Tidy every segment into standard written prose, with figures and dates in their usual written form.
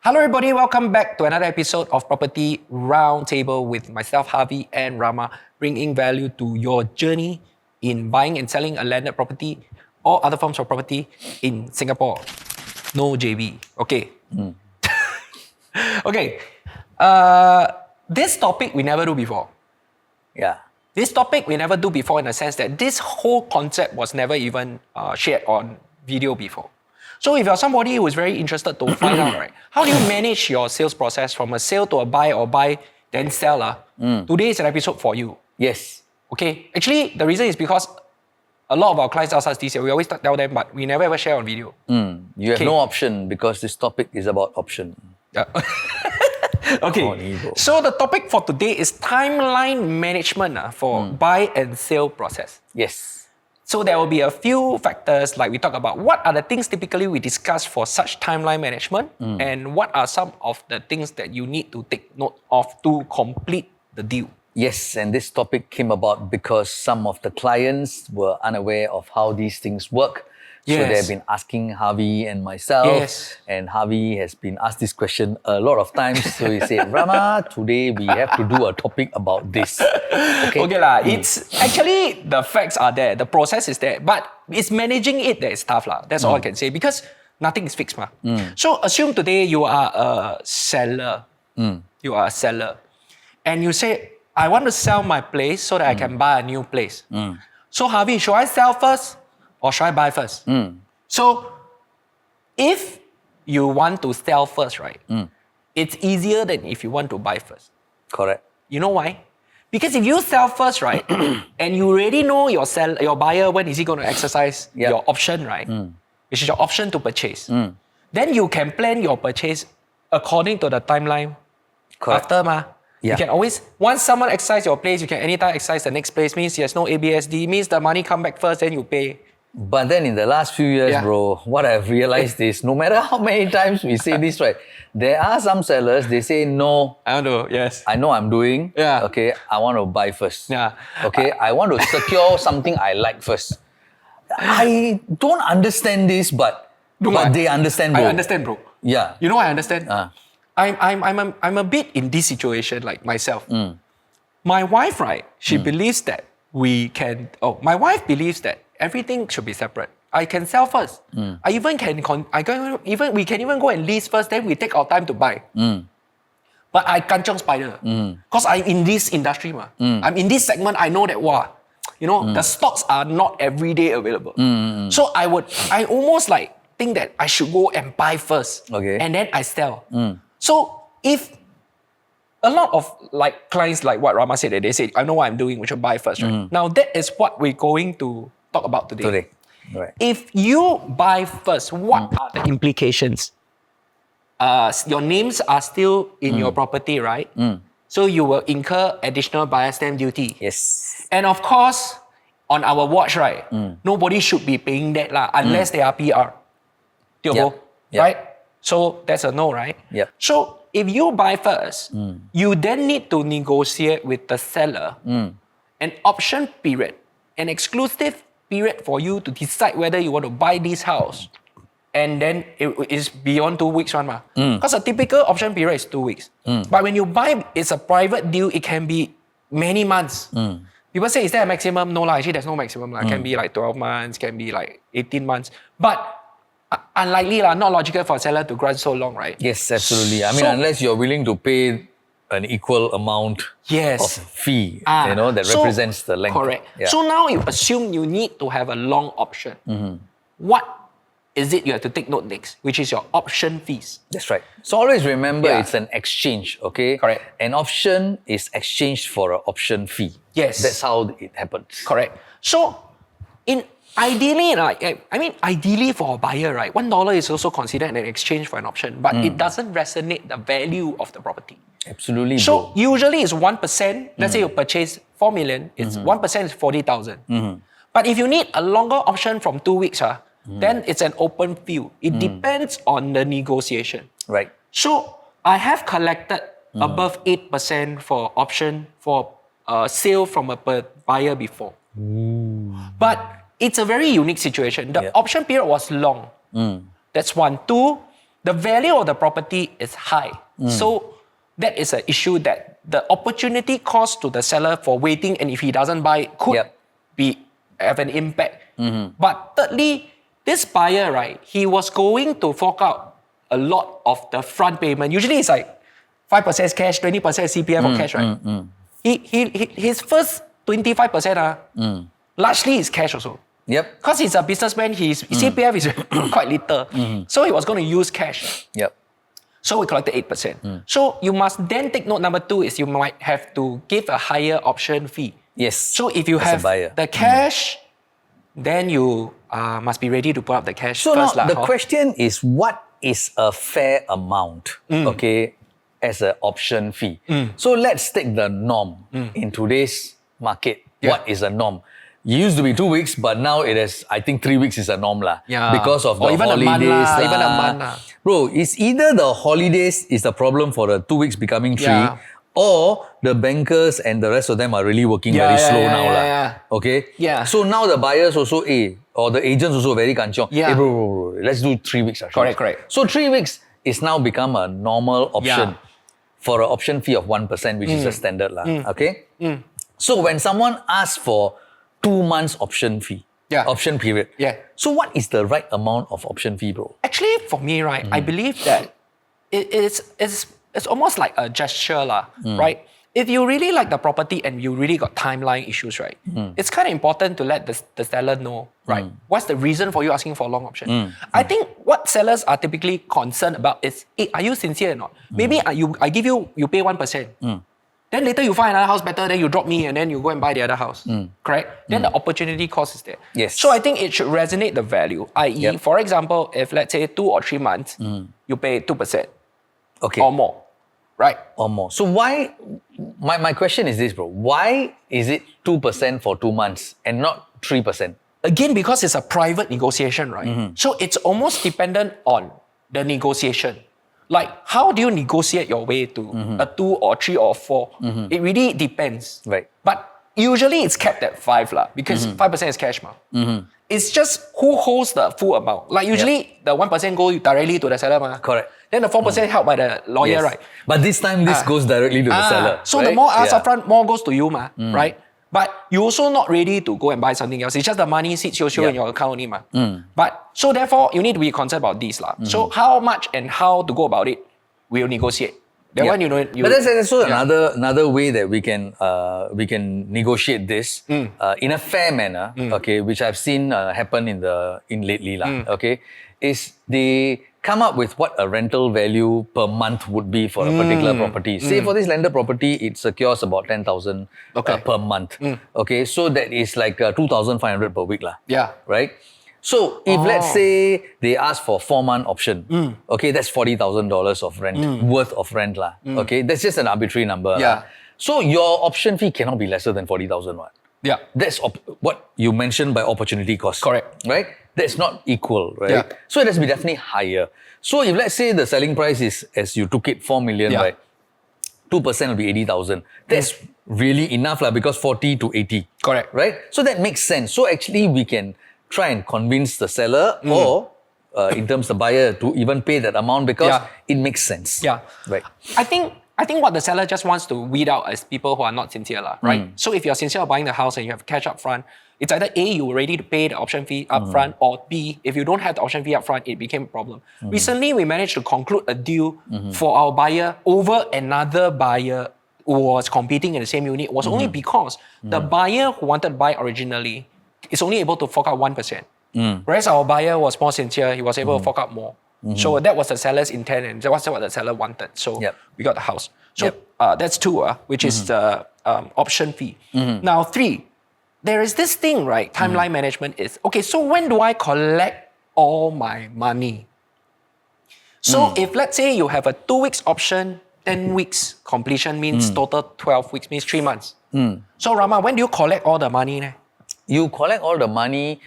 Hello everybody, welcome back to another episode of Property Roundtable with myself, Harvey and Rama, bringing value to your journey in buying and selling a landed property or other forms of property in Singapore. No JB. Okay. Okay. This topic we never do before. Yeah. This topic we never do before in the sense that this whole concept was never even shared on video before. So if you're somebody who is very interested to find out, right, how do you manage your sales process from a sale to a buy or buy then sell? Today is an episode for you. Yes. Okay. Actually, the reason is because a lot of our clients ask us this year, we always tell them, but we never ever share on video. You have no option because this topic is about option. Yeah. Okay. So the topic for today is timeline management for buy and sale process. Yes. So there will be a few factors like we talk about what are the things typically we discuss for such timeline management and what are some of the things that you need to take note of to complete the deal. Yes, and this topic came about because some of the clients were unaware of how these things work. So they've been asking Harvey and myself, and Harvey has been asked this question a lot of times. So he said, Rama, today we have to do a topic about this. Okay lah. It's actually, the facts are there, the process is there, but it's managing it that is tough lah. That's all I can say because nothing is fixed. So assume today you are a seller. You are a seller. And you say, I want to sell my place so that I can buy a new place. So Harvey, should I sell first? Or should I buy first? So, if you want to sell first, right, it's easier than if you want to buy first. Correct. You know why? Because if you sell first, right, and you already know your buyer, when is he going to exercise your option, right, which is your option to purchase, then you can plan your purchase according to the timeline. Correct. After, you can always, once someone exercise your place, you can anytime exercise the next place, means there's no ABSD, means the money come back first, then you pay. But then in the last few years, bro, what I've realized is no matter how many times we say this, right, there are some sellers, they say, no, I want to, I know I'm doing, okay, I want to buy first. Okay, I want to secure something I like first. I don't understand this, but they understand, bro. I understand, bro. Yeah. You know what I understand? I'm a bit in this situation, like myself. My wife, right, she believes that we can, my wife believes that everything should be separate. I can sell first. I even we can even go and lease first, then we take our time to buy. But I kanchong spider. Because I'm in this industry. I'm in this segment, I know that, the stocks are not every day available. So I almost like think that I should go and buy first. And then I sell. So if a lot of like clients, like what Rama said, that they say, I know what I'm doing, we should buy first, right? Now that is what we're going to talk about today. Right. If you buy first, what are the implications? Your names are still in your property, right? So you will incur additional buyer's stamp duty. Yes. And of course, on our watch, right, nobody should be paying that unless they are PR. Right? So that's a no, right? So if you buy first, you then need to negotiate with the seller an option period, an exclusive period for you to decide whether you want to buy this house. And then it is beyond 2 weeks, because a typical option period is 2 weeks. But when you buy, it's a private deal, it can be many months. People say, is there a maximum? No, actually there's no maximum. It can be like 12 months, can be like 18 months. But unlikely, not logical for a seller to grant so long, right? Yes, absolutely. I mean, unless you're willing to pay an equal amount of fee, that represents the length. Correct. So now you assume you need to have a long option. What is it you have to take note next, which is your option fees? That's right. So always remember it's an exchange, okay? Correct. An option is exchanged for an option fee. Yes. That's how it happens. Correct. So ideally, ideally for a buyer, right, $1 is also considered an exchange for an option, but it doesn't resonate the value of the property. Absolutely, So usually it's 1%. Let's say you purchase 4 million, it's 1% is 40,000. But if you need a longer option from 2 weeks, then it's an open field. It depends on the negotiation. Right. So I have collected above 8% for option for sale from a buyer before. But it's a very unique situation. The option period was long. That's one. Two, the value of the property is high. So that is an issue that the opportunity cost to the seller for waiting, and if he doesn't buy, could have an impact. But thirdly, this buyer, right, he was going to fork out a lot of the front payment. Usually it's like 5% cash, 20% CPF or cash, right? His first 25% largely is cash also. Yep. Because he's a businessman, his CPF is quite little. So he was going to use cash. Yep. So we collected 8%. So you must then take note, number 2 is you might have to give a higher option fee. Yes. So if you have the cash, then you must be ready to put up the cash so first. Now, the question is, what is a fair amount, okay, as an option fee? So let's take the norm in today's market. What is a norm? It used to be 2 weeks, but now it is, I think 3 weeks is a norm because of the even holidays. even a month. Bro, it's either the holidays is the problem for the 2 weeks becoming 3, or the bankers and the rest of them are really working very slow now. Okay? Yeah. So now the buyers also, or the agents also very kanchong. Hey, bro, let's do 3 weeks. Correct. So 3 weeks is now become a normal option for an option fee of 1%, which is a standard. Okay? So when someone asks for 2 months option fee, option period. So what is the right amount of option fee, bro? Actually, for me, right, I believe that it's almost like a gesture, right? If you really like the property and you really got timeline issues, right, it's kind of important to let the seller know, right, what's the reason for you asking for a long option. I think what sellers are typically concerned about is, are you sincere or not? Maybe I give you pay 1%. Then later you find another house better, then you drop me and then you go and buy the other house. Correct? Then the opportunity cost is there. Yes. So I think it should resonate the value. I.e., for example, if let's say 2 or 3 months, you pay 2% or more. Right? Or more. So why, my question is this, bro. Why is it 2% for 2 months and not 3%? Again, because it's a private negotiation, right? So it's almost dependent on the negotiation. Like, how do you negotiate your way to a 2 or 3 or 4? It really depends. Right. But usually it's capped at 5 because 5% is cash. It's just who holds the full amount. Like usually the 1% go directly to the seller. Correct. Then the 4% helped by the lawyer, right? But this time this goes directly to the seller. So right? the more ask upfront, more goes to you, right? But you're also not ready to go and buy something else. It's just the money sits in your account only. But so therefore, you need to be concerned about this. So how much and how to go about it, we'll negotiate. That one, but that's also another way that we can negotiate this in a fair manner, okay, which I've seen happen in lately, okay, is they come up with what a rental value per month would be for a particular property. Say for this landed property, it secures about 10,000 per month. Okay, so that is like 2,500 per week, right? So if let's say they ask for 4-month option, okay, that's $40,000 of rent, worth of rent okay, that's just an arbitrary number. So your option fee cannot be lesser than 40,000. That's what you mentioned by opportunity cost. Correct. Right? That's not equal, right? So it has to be definitely higher. So if let's say the selling price is, as you took it, 4 million, right? 2% will be 80,000. That's really enough because 40 to 80. Correct. Right? So that makes sense. So actually we can try and convince the seller or in terms of the buyer to even pay that amount because it makes sense. Right. I think what the seller just wants to weed out is people who are not sincere, right? So if you're sincere about buying the house and you have cash up front, it's either A, you're ready to pay the option fee up front, or B, if you don't have the option fee up front, it became a problem. Recently, we managed to conclude a deal for our buyer over another buyer who was competing in the same unit. It was only because the buyer who wanted to buy originally is only able to fork out 1%. Whereas our buyer was more sincere, he was able to fork out more. So that was the seller's intent and that was what the seller wanted. So we got the house. So that's 2, which is the option fee. Now 3, there is this thing, right? Timeline management is, okay, so when do I collect all my money? So if let's say you have a 2 weeks option, 10 weeks completion means total 12 weeks, means 3 months. So Rama, when do you collect all the money? You collect all the money,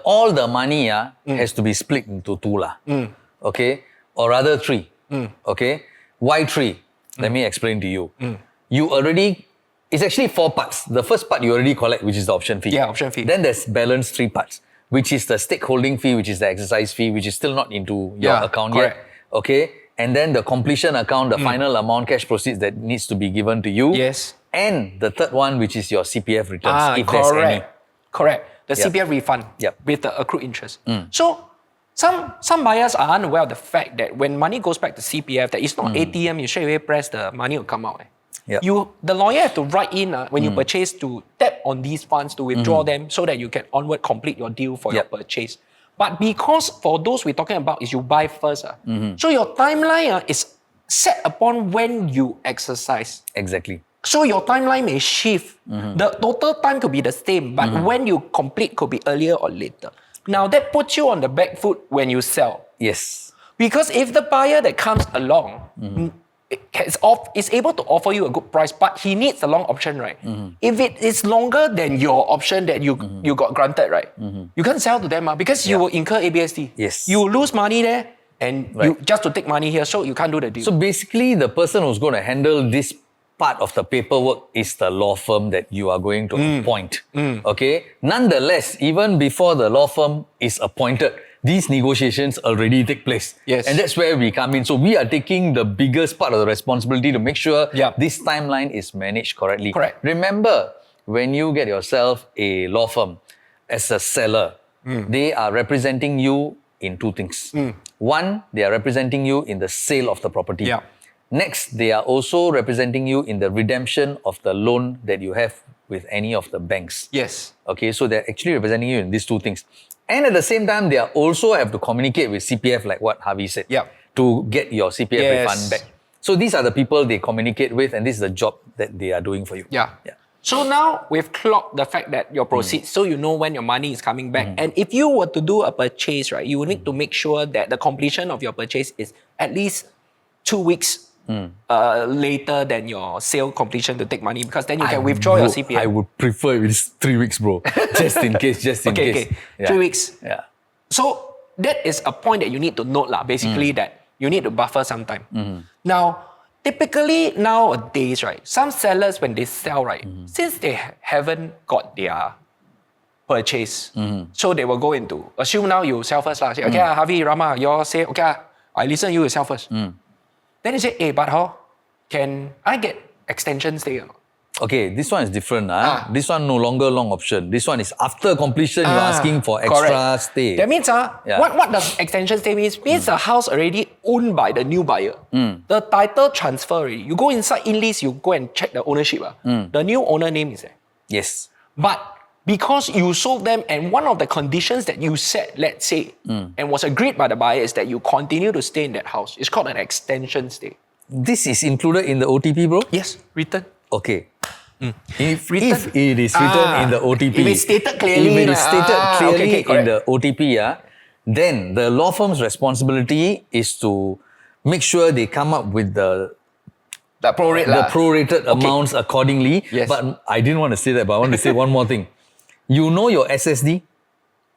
all the money has to be split into 2 okay, or rather 3. Okay, why 3? Let me explain to you. You already, it's actually 4 parts. The first part you already collect, which is the option fee. Option fee. Then there's balance 3 parts, which is the stakeholding fee, which is the exercise fee, which is still not into your account yet. Okay, and then the completion account, the final amount, cash proceeds that needs to be given to you. Yes. And the third one, which is your CPF returns, if there's any. Correct. The Yep. CPF refund Yep. with the accrued interest. So some buyers are unaware of the fact that when money goes back to CPF, that it's not ATM, you straight away press the money will come out. Yep. The lawyer have to write in when you purchase to tap on these funds to withdraw them so that you can onward complete your deal for your purchase. But because for those we're talking about is you buy first, so your timeline is set upon when you exercise. Exactly. So your timeline may shift. The total time could be the same, but when you complete could be earlier or later. Now that puts you on the back foot when you sell. Yes. Because if the buyer that comes along is able to offer you a good price, but he needs a long option, right? If it is longer than your option that you got granted, right? You can't sell to them because you will incur ABSD. Yes. You will lose money there and you just to take money here, so you can't do the deal. So basically, the person who's going to handle this part of the paperwork is the law firm that you are going to appoint. Okay. Nonetheless, even before the law firm is appointed, these negotiations already take place. Yes. And that's where we come in. So we are taking the biggest part of the responsibility to make sure this timeline is managed correctly. Correct. Remember, when you get yourself a law firm as a seller, they are representing you in two things. One, they are representing you in the sale of the property. Yeah. Next, they are also representing you in the redemption of the loan that you have with any of the banks. Yes. Okay, so they're actually representing you in these two things. And at the same time, they are also have to communicate with CPF, like what Harvey said, to get your CPF refund back. So these are the people they communicate with, and this is the job that they are doing for you. Yeah. So now we've clocked the fact that your proceeds, so you know when your money is coming back. And if you were to do a purchase, right, you will need to make sure that the completion of your purchase is at least 2 weeks later than your sale completion to take money, because then you can withdraw your CPF. I would prefer if it's 3 weeks, bro. Just in case, just in case. Okay. 3 weeks. Yeah. So that is a point that you need to note, basically, that you need to buffer some time. Now, typically nowadays, right, some sellers when they sell, right, since they haven't got their purchase, so they will go into, assume now you sell first, say, okay, Harvey, Rama, you all say, okay, I listen, you will sell first. Then they say, hey, but how can I get extension stay or not? Okay, this one is different. This one no longer long option. This one is after completion, you're asking for extra stay. That means, what does extension stay means? Means the house already owned by the new buyer. The title transfer already. You go inside in lease, you go and check the ownership. The new owner name is there. Yes. But because you sold them and one of the conditions that you set, let's say, and was agreed by the buyer is that you continue to stay in that house. It's called an extension stay. This is included in the OTP, bro? Yes, written. Okay. If it is written in the OTP, if it's stated clearly, in the OTP, then the law firm's responsibility is to make sure they come up with the prorated amounts accordingly. Yes. But I didn't want to say that, but I want to say one more thing. You know your SSD?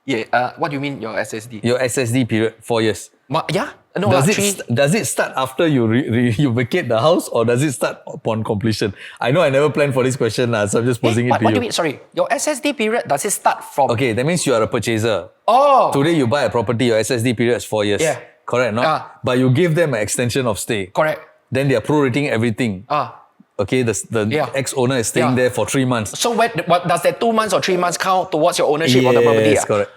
Yeah. What do you mean your SSD? Your SSD period, 4 years. Yeah. No, does it start after you you vacate the house, or does it start upon completion? I know I never planned for this question, so I'm just posing it to you. What do you mean? Sorry, your SSD period, does it start from? Okay, that means you are a purchaser. Oh. Today you buy a property, your SSD period is 4 years. Yeah. Correct, no? But you give them an extension of stay. Correct. Then they are prorating everything. Okay, the ex-owner is staying there for 3 months. So what does that 2 months or 3 months count towards your ownership of the property? Yes, correct.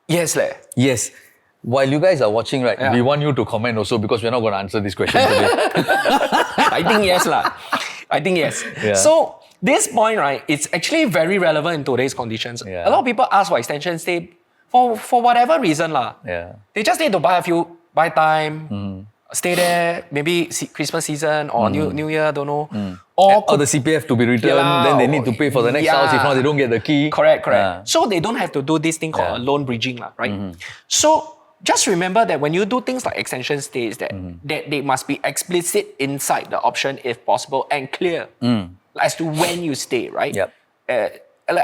Yes. Yes. While you guys are watching, right, we want you to comment also, because we're not going to answer this question today. I think yes. I think yes. Yeah. So this point, right, it's actually very relevant in today's conditions. Yeah. A lot of people ask for extension stay for whatever reason. They just need to buy time, stay there, maybe Christmas season or New Year, don't know. Or the CPF to be returned, then they need to pay for the next house. If not, they don't get the key. Correct. So they don't have to do this thing called a loan bridging, right? So just remember that when you do things like extension stays, that they must be explicit inside the option if possible and clear as to when you stay, right?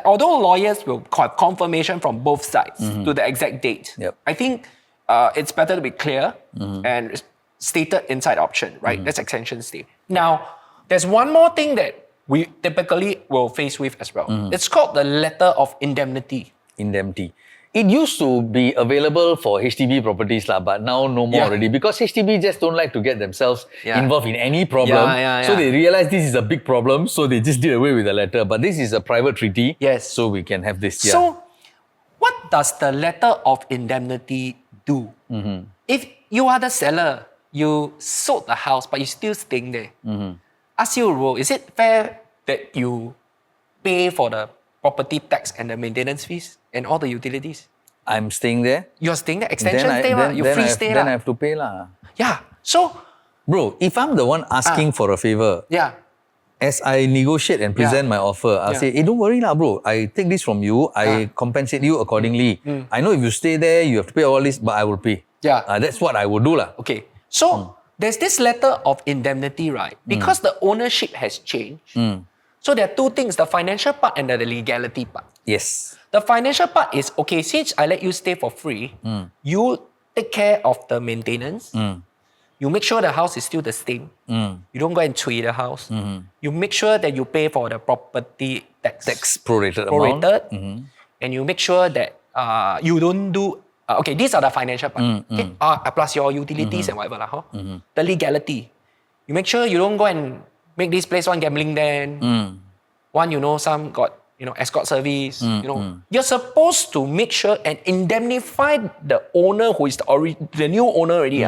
Although lawyers will have confirmation from both sides to the exact date, I think it's better to be clear and stated inside option, right? That's extension stay. Now, there's one more thing that we typically will face with as well. It's called the letter of indemnity. Indemnity. It used to be available for HDB properties, but now no more already. Because HDB just don't like to get themselves involved in any problem. So they realize this is a big problem, so they just did away with the letter. But this is a private treaty, so we can have this. So, what does the letter of indemnity do? If you are the seller, you sold the house, but you're still staying there. Ask you, bro, is it fair that you pay for the property tax and the maintenance fees and all the utilities? I'm staying there. You're staying there? Extension stay, you free stay. Then I have to pay. Yeah. So, bro, if I'm the one asking for a favor, as I negotiate and present my offer, I'll say, hey, don't worry, bro. I take this from you. I compensate you accordingly. I know if you stay there, you have to pay all this, but I will pay. That's what I would do. Okay. So, there's this letter of indemnity, right? Because the ownership has changed. So there are two things, the financial part and the legality part. Yes. The financial part is, okay, since I let you stay for free, you take care of the maintenance. You make sure the house is still the same. You don't go and chui the house. You make sure that you pay for the property tax. Tax prorated amount. And you make sure that you don't do... okay, these are the financial part. Okay? Plus your utilities and whatever. The legality. You make sure you don't go and make this place one gambling den. One, some got, escort service. You're supposed to make sure and indemnify the owner who is the new owner already.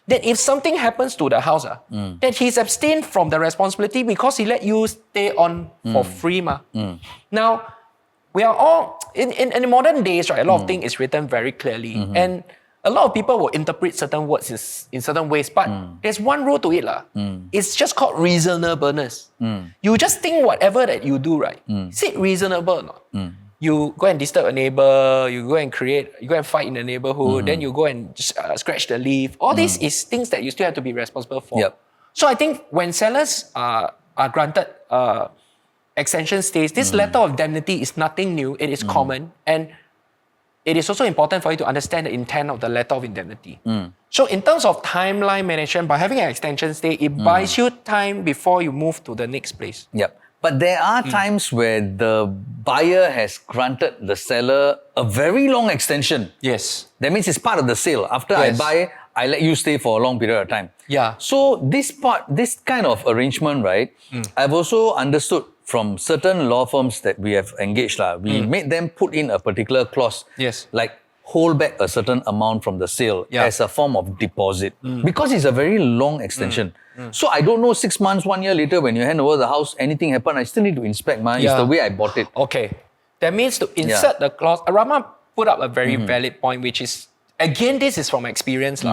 That if something happens to the house, that he's abstained from the responsibility because he let you stay on for free. Now, we are all, in the modern days, right, a lot of things is written very clearly. And a lot of people will interpret certain words in certain ways, but there's one rule to it. It's just called reasonableness. You just think whatever that you do, right, is it reasonable or not? You go and disturb a neighbor, you go and fight in the neighborhood, then you go and scratch the leaf. All this is things that you still have to be responsible for. So I think when sellers are granted extension stays, this letter of indemnity is nothing new. It is common. And it is also important for you to understand the intent of the letter of indemnity. So in terms of timeline management, by having an extension stay, it buys you time before you move to the next place. But there are times where the buyer has granted the seller a very long extension. Yes. That means it's part of the sale. After I buy, I let you stay for a long period of time. So this kind of arrangement, right, I've also understood from certain law firms that we have engaged, we made them put in a particular clause, like hold back a certain amount from the sale as a form of deposit. Because it's a very long extension. So I don't know, 6 months, 1 year later, when you hand over the house, anything happen, I still need to inspect. It's the way I bought it. Okay. That means to insert the clause, Rama put up a very valid point, which is, again, this is from experience.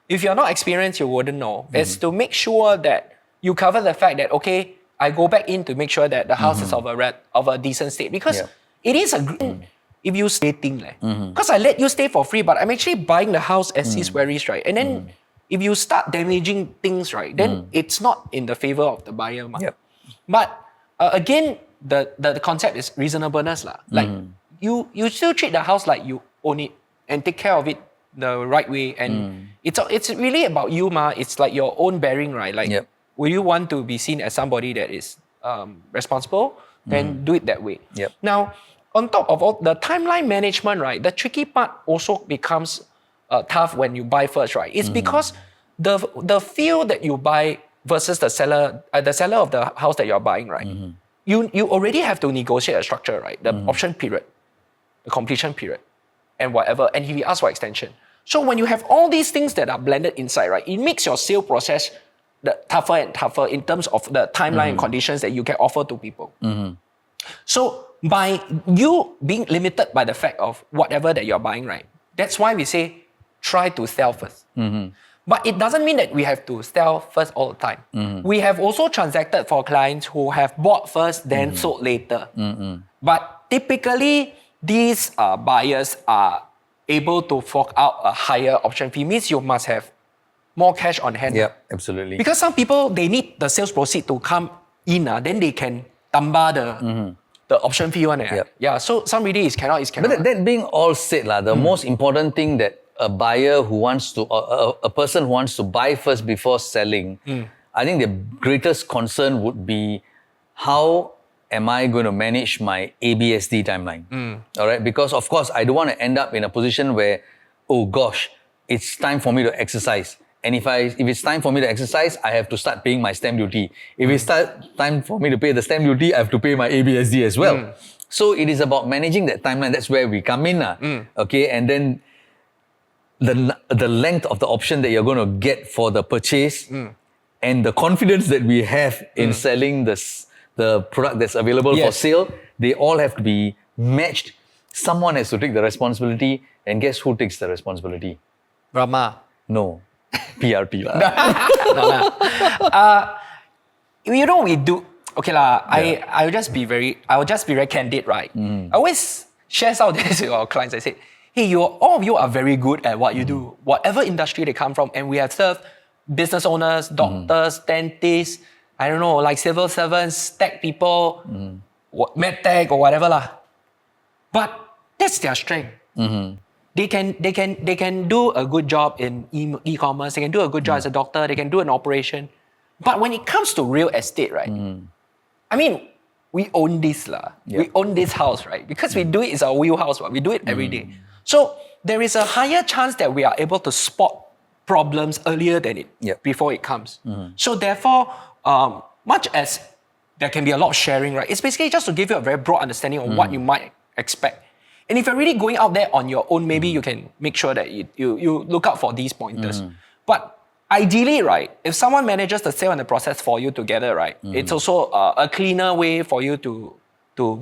If you're not experienced, you wouldn't know. It's to make sure that you cover the fact that, okay, I go back in to make sure that the house is of a decent state. Because it is a green if you stay because I let you stay for free, but I'm actually buying the house as is where is, right? And then if you start damaging things, right, then it's not in the favor of the buyer. But again, the concept is reasonableness. Like you still treat the house like you own it and take care of it the right way. And it's really about you. It's like your own bearing, right? Like, will you want to be seen as somebody that is responsible? Then do it that way. Now, on top of all the timeline management, right, the tricky part also becomes tough when you buy first, right? It's because the field that you buy versus the seller of the house that you're buying, right? You already have to negotiate a structure, right? The option period, the completion period, and whatever. And he asks for extension. So when you have all these things that are blended inside, right, it makes your sale process tougher and tougher in terms of the timeline and conditions that you can offer to people. So by you being limited by the fact of whatever that you're buying, right, that's why we say try to sell first. But it doesn't mean that we have to sell first all the time. We have also transacted for clients who have bought first, then sold later. But typically, these buyers are able to fork out a higher option fee. Means you must have more cash on hand. Absolutely. Because some people, they need the sales proceed to come in, then they can tamba the option fee one. So some really is cannot. But that being all said, the most important thing that a buyer who wants to, a person who wants to buy first before selling, I think the greatest concern would be how am I going to manage my ABSD timeline? All right, because of course I don't want to end up in a position where, oh gosh, it's time for me to exercise. And if it's time for me to exercise, I have to start paying my stamp duty. If it's time for me to pay the stamp duty, I have to pay my ABSD as well. So it is about managing that timeline. That's where we come in. Okay, and then the length of the option that you're going to get for the purchase and the confidence that we have in selling the product that's available for sale, they all have to be matched. Someone has to take the responsibility, and guess who takes the responsibility? Brahma. No. PRP lah. You know, we do. Okay lah. I'll just be very candid, right? I always share some of this with our clients. I say, hey, all of you are very good at what you do, whatever industry they come from, and we have served business owners, doctors, dentists, I don't know, like civil servants, tech people, medtech or whatever lah. But that's their strength. They can do a good job in e-commerce. They can do a good job as a doctor. They can do an operation. But when it comes to real estate, right? I mean, we own this lah. We own this house, right? Because we do it, it's our wheelhouse. Right? We do it every day. So there is a higher chance that we are able to spot problems earlier than before it comes. So therefore, much as there can be a lot of sharing, right? It's basically just to give you a very broad understanding of what you might expect. And if you're really going out there on your own, maybe you can make sure that you look out for these pointers. But ideally, right, if someone manages the sale and the process for you together, right, it's also a cleaner way for you to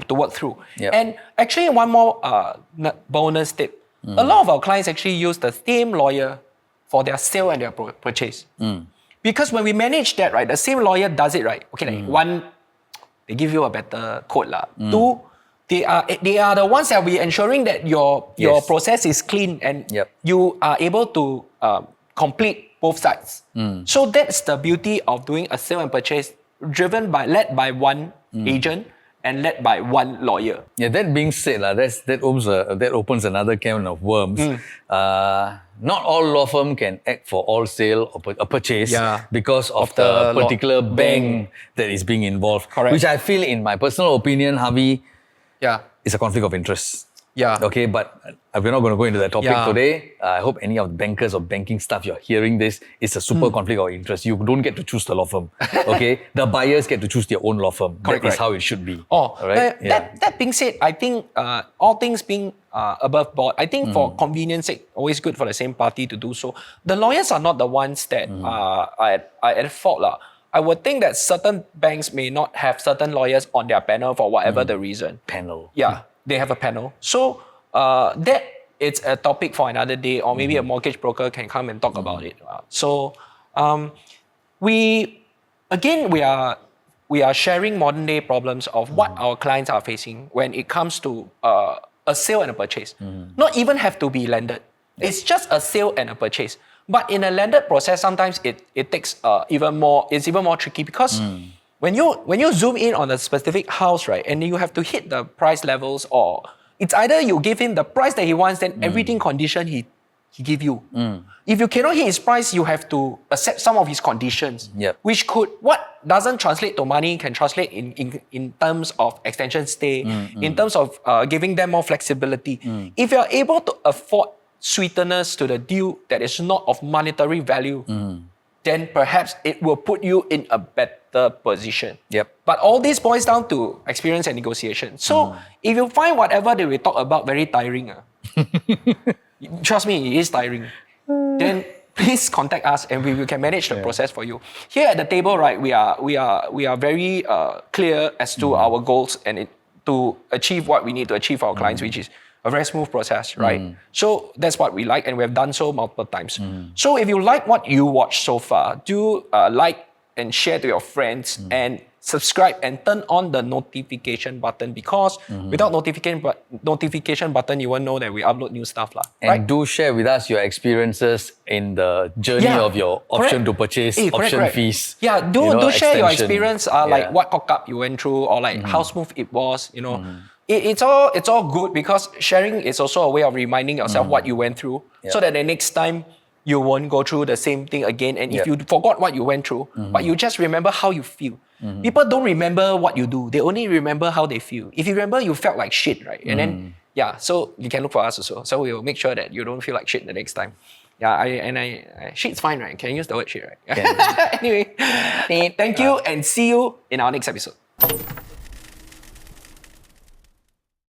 work through. And actually, one more bonus tip. A lot of our clients actually use the same lawyer for their sale and their purchase. Because when we manage that, right, the same lawyer does it, right? Okay, like one, they give you a better quote lah. Two, they are the ones that will be ensuring that your process is clean and you are able to complete both sides. So that's the beauty of doing a sale and purchase led by one agent and led by one lawyer. Yeah, that being said, that opens another can of worms. Not all law firm can act for all sale or a purchase because of the particular bank that is being involved. Correct. Which I feel, in my personal opinion, Harvey, it's a conflict of interest. Okay, but we're not going to go into that topic today. I hope any of the bankers or banking staff, you're hearing this, it's a super conflict of interest. You don't get to choose the law firm. Okay, the buyers get to choose their own law firm. That is how it should be. That being said, I think all things being above board, I think for convenience sake, always good for the same party to do so. The lawyers are not the ones that are at fault lah. I would think that certain banks may not have certain lawyers on their panel for whatever the reason. Panel. Yeah, they have a panel. So that it's a topic for another day, or maybe a mortgage broker can come and talk about it. So we are sharing modern day problems of what our clients are facing when it comes to a sale and a purchase. Not even have to be landed. It's just a sale and a purchase. But in a landed process, sometimes it takes even more tricky because when you zoom in on a specific house, right, and you have to hit the price levels, or it's either you give him the price that he wants, then everything condition he give you. If you cannot hit his price, you have to accept some of his conditions, which what doesn't translate to money can translate in terms of extension stay, in terms of giving them more flexibility. If you're able to afford sweeteners to the deal that is not of monetary value, then perhaps it will put you in a better position. But all this boils down to experience and negotiation. So if you find whatever that we talk about very tiring, trust me, it is tiring, then please contact us and we can manage the process for you. Here at the table, right, we are very clear as to our goals and to achieve what we need to achieve for our clients, which is a very smooth process, right? So that's what we like, and we have done so multiple times. So if you like what you watched so far, do like and share to your friends and subscribe and turn on the notification button, because without notification button, you won't know that we upload new stuff lah. And do share with us your experiences in the journey of your option to purchase, option fees. Yeah, do share your experience, like what cock up you went through, or like how smooth it was, you know. It's all good, because sharing is also a way of reminding yourself what you went through, so that the next time you won't go through the same thing again. And if you forgot what you went through, but you just remember how you feel. People don't remember what you do. They only remember how they feel. If you remember you felt like shit, right? And then, so you can look for us also. So we'll make sure that you don't feel like shit the next time. Yeah, shit's fine, right? Can you use the word shit, right? Anyway, thank you and see you in our next episode.